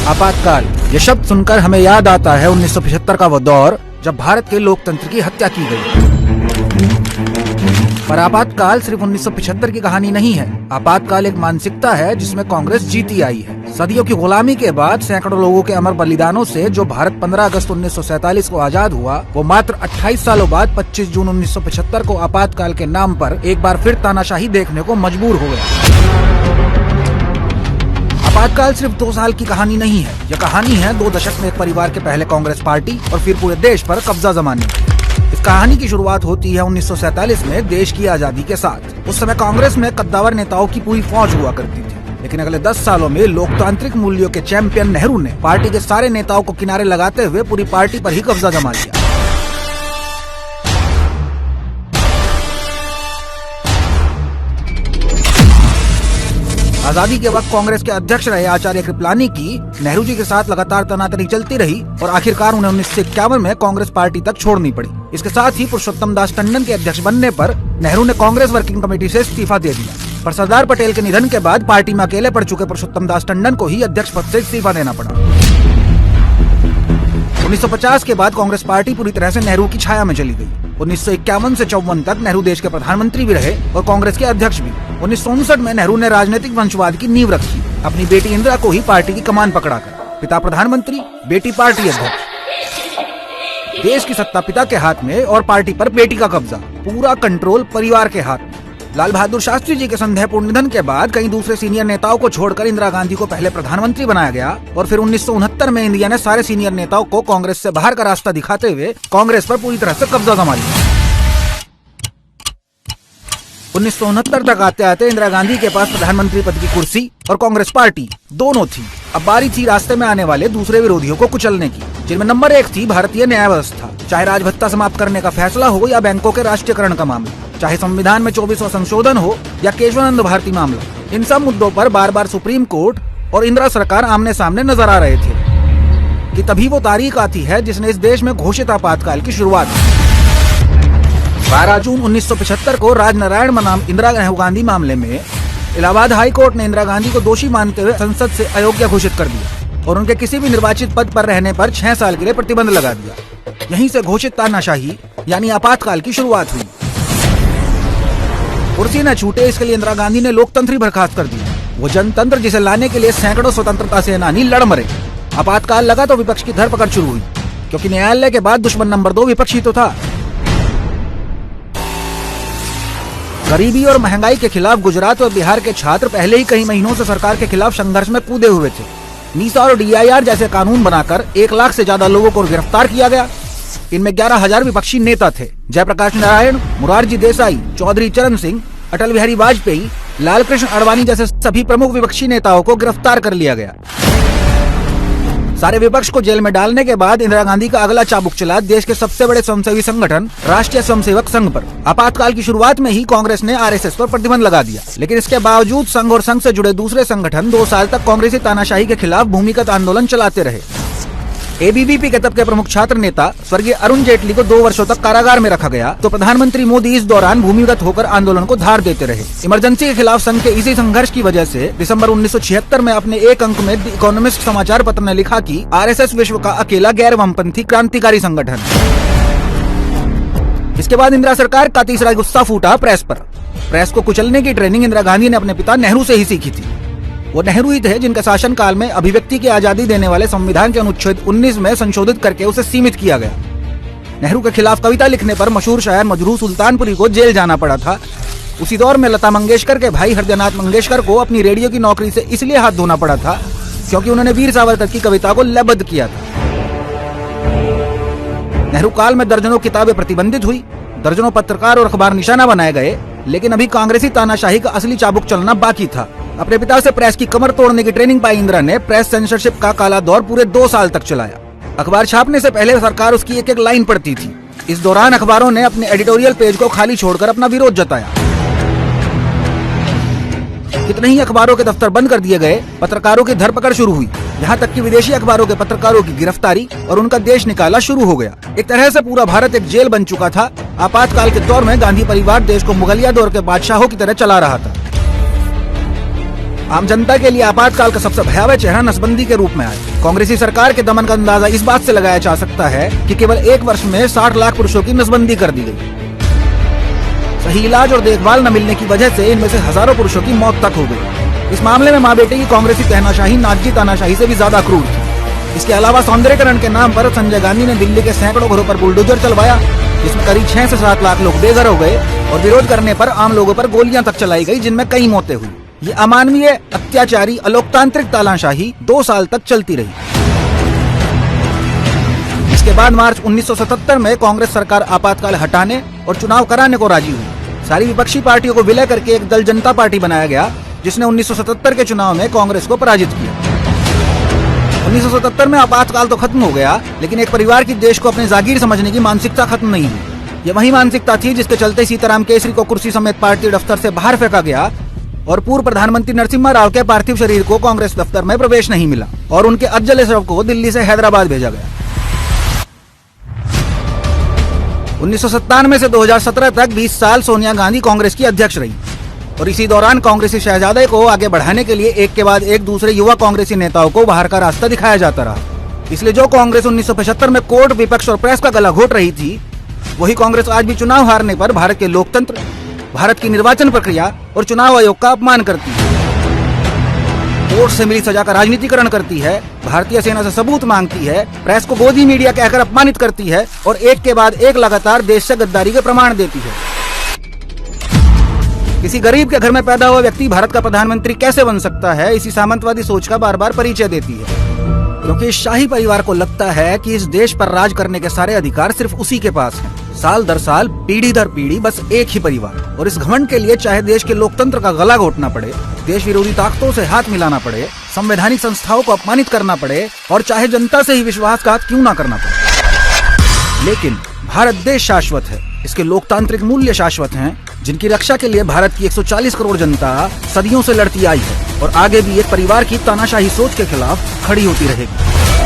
आपातकाल, ये शब्द सुनकर हमें याद आता है 1975 का वो दौर जब भारत के लोकतंत्र की हत्या की गई। पर आपातकाल सिर्फ 1975 की कहानी नहीं है। आपातकाल एक मानसिकता है जिसमें कांग्रेस जीती आई है। सदियों की गुलामी के बाद सैकड़ों लोगों के अमर बलिदानों से जो भारत 15 अगस्त 1947 को आजाद हुआ, वो मात्र 28 सालों बाद 25 जून 1975 को आपातकाल के नाम पर एक बार फिर तानाशाही देखने को मजबूर हो गया। आपातकाल सिर्फ 2 साल की कहानी नहीं है, यह कहानी है 2 दशक में एक परिवार के पहले कांग्रेस पार्टी और फिर पूरे देश पर कब्जा जमाने की। इस कहानी की शुरुआत होती है 1947 में देश की आजादी के साथ। उस समय कांग्रेस में कद्दावर नेताओं की पूरी फौज हुआ करती थी, लेकिन अगले 10 सालों में लोकतांत्रिक मूल्यों के चैंपियन नेहरू ने पार्टी के सारे नेताओं को किनारे लगाते हुए पूरी पार्टी पर ही कब्जा जमा लिया। आजादी के वक्त कांग्रेस के अध्यक्ष रहे आचार्य कृपलानी की नेहरू जी के साथ लगातार तनातनी चलती रही और आखिरकार उन्हें 1951 में कांग्रेस पार्टी तक छोड़नी पड़ी। इसके साथ ही पुरुषोत्तम दास टंडन के अध्यक्ष बनने पर नेहरू ने कांग्रेस वर्किंग कमेटी से इस्तीफा दे दिया। पर सरदार पटेल के निधन के बाद पार्टी में अकेले पड़ चुके पुरुषोत्तम दास टंडन को ही अध्यक्ष पद से इस्तीफा देना पड़ा। 1950 के बाद कांग्रेस पार्टी पूरी तरह से नेहरू की छाया में चली गई। 1951 से 54 तक नेहरू देश के प्रधानमंत्री भी रहे और कांग्रेस के अध्यक्ष भी। 1959 में नेहरू ने राजनीतिक वंशवाद की नींव रखी, अपनी बेटी इंदिरा को ही पार्टी की कमान पकड़ाकर। पिता प्रधानमंत्री, बेटी पार्टी अध्यक्ष। देश की सत्ता पिता के हाथ में और पार्टी पर बेटी का कब्जा, पूरा कंट्रोल परिवार के हाथ में। लाल बहादुर शास्त्री जी के संदेहपूर्ण निधन के बाद कई दूसरे सीनियर नेताओं को छोड़कर इंदिरा गांधी को पहले प्रधानमंत्री बनाया गया और फिर 1969 में इंडिया ने सारे सीनियर नेताओं को कांग्रेस से बाहर का रास्ता दिखाते हुए कांग्रेस पर पूरी तरह से कब्जा जमा लिया। 1969 तक आते आते इंदिरा गांधी के पास प्रधानमंत्री पद की कुर्सी और कांग्रेस पार्टी दोनों थी। अब बारी थी रास्ते में आने वाले दूसरे विरोधियों को कुचलने की, जिनमें नंबर 1 थी भारतीय न्याय व्यवस्था। चाहे राजभत्ता समाप्त करने का फैसला हो या बैंकों के राष्ट्रीयकरण का मामला, चाहे संविधान में 24वां संशोधन हो या केशवानंद भारती मामला, इन सब मुद्दों पर बार बार सुप्रीम कोर्ट और इंदिरा सरकार आमने सामने नजर आ रहे थे कि तभी वो तारीख आती है जिसने इस देश में घोषित आपातकाल की शुरुआत की। 12 जून 1975 को राजनारायण बनाम इंदिरा गांधी मामले में इलाहाबाद हाई कोर्ट ने इंदिरा गांधी को दोषी मानते हुए संसद से अयोग्य घोषित कर दिया और उनके किसी भी निर्वाचित पद पर रहने पर 6 साल के लिए प्रतिबंध लगा दिया। यहीं से घोषित तानाशाही यानी आपातकाल की शुरुआत हुई। कुर्सी न छूटे इसके लिए इंदिरा गांधी ने लोकतंत्र ही बर्खास्त कर दिया, वो जनतंत्र जिसे लाने के लिए सैकड़ों स्वतंत्रता सेनानी लड़ मरे। आपातकाल लगा तो विपक्ष की धरपकड़ शुरू हुई, क्योंकि न्यायालय के बाद दुश्मन नंबर 2 विपक्ष ही तो था। गरीबी और महंगाई के खिलाफ गुजरात और बिहार के छात्र पहले ही कई महीनों से सरकार के खिलाफ संघर्ष में कूदे हुए थे। मीसा और DIR जैसे कानून बनाकर 1 लाख से ज्यादा लोगों को गिरफ्तार किया गया। इनमें 11,000 विपक्षी नेता थे। जयप्रकाश नारायण, मुरारजी देसाई, चौधरी चरण सिंह, अटल बिहारी वाजपेयी, लालकृष्ण आडवाणी जैसे सभी प्रमुख विपक्षी नेताओं को गिरफ्तार कर लिया गया। सारे विपक्ष को जेल में डालने के बाद इंदिरा गांधी का अगला चाबुक चला देश के सबसे बड़े स्वयंसेवी संगठन राष्ट्रीय स्वयंसेवक संघ पर। आपातकाल की शुरुआत में ही कांग्रेस ने RSS पर प्रतिबंध लगा दिया, लेकिन इसके बावजूद संघ और संघ से जुड़े दूसरे संगठन 2 साल तक कांग्रेसी तानाशाही के खिलाफ भूमिगत आंदोलन चलाते रहे। ABVP के तब के प्रमुख छात्र नेता स्वर्गीय अरुण जेटली को 2 वर्षों तक कारागार में रखा गया, तो प्रधानमंत्री मोदी इस दौरान भूमिगत होकर आंदोलन को धार देते रहे। इमरजेंसी के खिलाफ संघ के इसी संघर्ष की वजह से दिसंबर 1976 में अपने एक अंक में द इकोनॉमिस्ट समाचार पत्र ने लिखा कि RSS विश्व का अकेला गैर वामपंथी क्रांतिकारी संगठन। इसके बाद इंदिरा सरकार का तीसरा गुस्सा फूटा प्रेस पर। प्रेस को कुचलने की ट्रेनिंग इंदिरा गांधी ने अपने पिता नेहरू से ही सीखी थी। वो नेहरू ही थे जिनके शासनकाल में अभिव्यक्ति की आजादी देने वाले संविधान के अनुच्छेद 19 में संशोधित करके उसे सीमित किया गया। नेहरू के खिलाफ कविता लिखने पर मशहूर शायर मजरूह सुल्तानपुरी को जेल जाना पड़ा था। उसी दौर में लता मंगेशकर के भाई हरदयानाथ मंगेशकर को अपनी रेडियो की नौकरी से इसलिए हाथ धोना पड़ा था क्योंकि उन्होंने वीर सावरकर की कविता को लयबद्ध किया था। नेहरू काल में दर्जनों किताबें प्रतिबंधित हुई, दर्जनों पत्रकार और अखबार निशाना बनाए गए, लेकिन अभी कांग्रेसी तानाशाही का असली चाबुक चलना बाकी था। अपने पिता से प्रेस की कमर तोड़ने की ट्रेनिंग पाई इंदिरा ने प्रेस सेंसरशिप का काला दौर पूरे 2 साल तक चलाया। अखबार छापने से पहले सरकार उसकी एक-एक लाइन पढ़ती थी। इस दौरान अखबारों ने अपने एडिटोरियल पेज को खाली छोड़कर अपना विरोध जताया। कितने ही अखबारों के दफ्तर बंद कर दिए गए, पत्रकारों की धरपकड़ शुरू हुई, यहाँ तक कि विदेशी अखबारों के पत्रकारों की गिरफ्तारी और उनका देश निकाला शुरू हो गया। एक तरह से पूरा भारत एक जेल बन चुका था। आपातकाल के दौर में गांधी परिवार देश को मुगलिया दौर के बादशाहों की तरह चला रहा था। आम जनता के लिए आपातकाल का सबसे भयावह चेहरा नसबंदी के रूप में आया। कांग्रेसी सरकार के दमन का अंदाजा इस बात से लगाया जा सकता है कि केवल एक वर्ष में 60 लाख पुरुषों की नसबंदी कर दी गई। सही इलाज और देखभाल न मिलने की वजह से इनमें से हजारों पुरुषों की मौत तक हो गई। इस मामले में माँ बेटे की कांग्रेसी तहनाशाही नाजी तानाशाही से भी ज्यादा क्रूर थी। इसके अलावा सौंदर्यकरण के नाम पर संजय गांधी ने दिल्ली के सैकड़ों घरों पर बुलडोजर चलवाया, जिसमें करीब 6 से 7 लाख लोग बेघर हो गए और विरोध करने पर आम लोगों पर गोलियां तक चलाई गई, जिनमें कई मौतें हुई। ये अमानवीय, अत्याचारी, अलोकतांत्रिक तानाशाही 2 साल तक चलती रही। इसके बाद मार्च 1977 में कांग्रेस सरकार आपातकाल हटाने और चुनाव कराने को राजी हुई। सारी विपक्षी पार्टियों को विलय करके एक दल जनता पार्टी बनाया गया, जिसने 1977 के चुनाव में कांग्रेस को पराजित किया। 1977 में आपातकाल तो खत्म हो गया, लेकिन एक परिवार की देश को अपने जागीर समझने की मानसिकता खत्म नहीं हुई। ये वही मानसिकता थी जिसके चलते सीताराम केसरी को कुर्सी समेत पार्टी दफ्तर से बाहर फेंका गया और पूर्व प्रधानमंत्री नरसिम्हा राव के पार्थिव शरीर को कांग्रेस दफ्तर में प्रवेश नहीं मिला और उनके अधजले शव को दिल्ली से हैदराबाद भेजा गया। 1997 से 2017 तक 20 साल सोनिया गांधी कांग्रेस की अध्यक्ष रही और इसी दौरान कांग्रेसी शहजादे को आगे बढ़ाने के लिए एक के बाद एक दूसरे युवा कांग्रेसी नेताओं को बाहर का रास्ता दिखाया जाता रहा। इसलिए जो कांग्रेस 1975 में कोर्ट, विपक्ष और प्रेस का गला घोट रही थी, वही कांग्रेस आज भी चुनाव हारने पर भारत के लोकतंत्र, भारत की निर्वाचन प्रक्रिया और चुनाव आयोग का अपमान करती है। कोर्ट से मिली सजा का राजनीतिकरण करती है, भारतीय सेना से सबूत मांगती है, प्रेस को गोदी मीडिया कहकर अपमानित करती है और एक के बाद एक लगातार देश से गद्दारी के प्रमाण देती है। किसी गरीब के घर में पैदा हुआ व्यक्ति भारत का प्रधानमंत्री कैसे बन सकता है, इसी सामंतवादी सोच का बार बार परिचय देती है। क्योंकि इस शाही परिवार को लगता है कि इस देश पर राज करने के सारे अधिकार सिर्फ उसी के पास हैं। साल दर साल, पीढ़ी दर पीढ़ी बस एक ही परिवार, और इस घमंड के लिए चाहे देश के लोकतंत्र का गला घोटना पड़े, देश विरोधी ताकतों से हाथ मिलाना पड़े, संवैधानिक संस्थाओं को अपमानित करना पड़े और चाहे जनता से ही विश्वासघात क्यों ना करना पड़े, लेकिन भारत देश शाश्वत है। इसके लोकतांत्रिक मूल्य शाश्वत हैं, जिनकी रक्षा के लिए भारत की 140 करोड़ जनता सदियों से लड़ती आई है और आगे भी एक परिवार की तानाशाही सोच के खिलाफ खड़ी होती रहेगी।